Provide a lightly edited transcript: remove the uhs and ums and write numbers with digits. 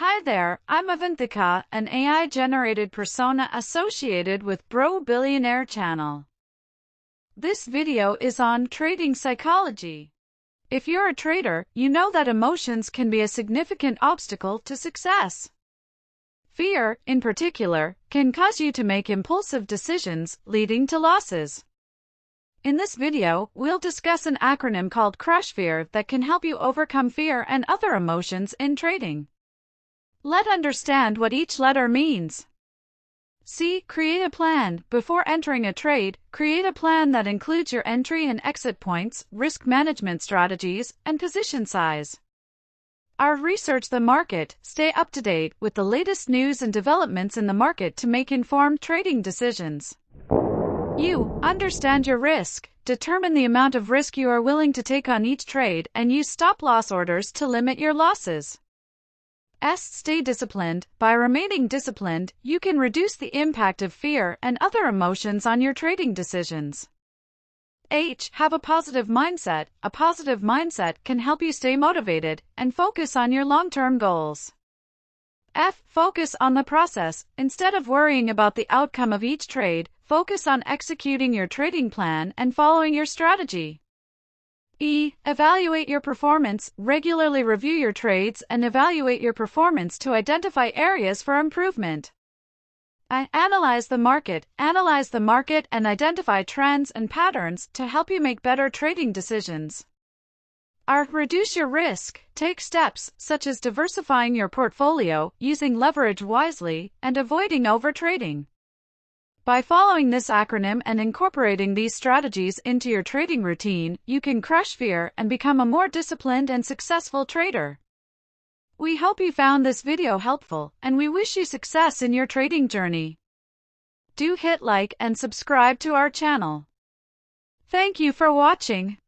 Hi there, I'm Avantika, an AI-generated persona associated with Bro Billionaire channel. This video is on trading psychology. If you're a trader, you know that emotions can be a significant obstacle to success. Fear, in particular, can cause you to make impulsive decisions, leading to losses. In this video, we'll discuss an acronym called C.R.U.S.H F.E.A.R that can help you overcome fear and other emotions in trading. Let's understand what each letter means. C. Create a plan. Before entering a trade, create a plan that includes your entry and exit points, risk management strategies, and position size. R. Research the market. Stay up to date with the latest news and developments in the market to make informed trading decisions. U. Understand your risk. Determine the amount of risk you are willing to take on each trade and use stop-loss orders to limit your losses. S. Stay disciplined. By remaining disciplined, you can reduce the impact of fear and other emotions on your trading decisions. H. Have a positive mindset. A positive mindset can help you stay motivated and focus on your long-term goals. F. Focus on the process. Instead of worrying about the outcome of each trade, focus on executing your trading plan and following your strategy. E. Evaluate your performance. Regularly review your trades and evaluate your performance to identify areas for improvement. I. Analyze the market. Analyze the market and identify trends and patterns to help you make better trading decisions. R. Reduce your risk. Take steps such as diversifying your portfolio, using leverage wisely, and avoiding overtrading. By following this acronym and incorporating these strategies into your trading routine, you can crush fear and become a more disciplined and successful trader. We hope you found this video helpful, and we wish you success in your trading journey. Do hit like and subscribe to our channel. Thank you for watching.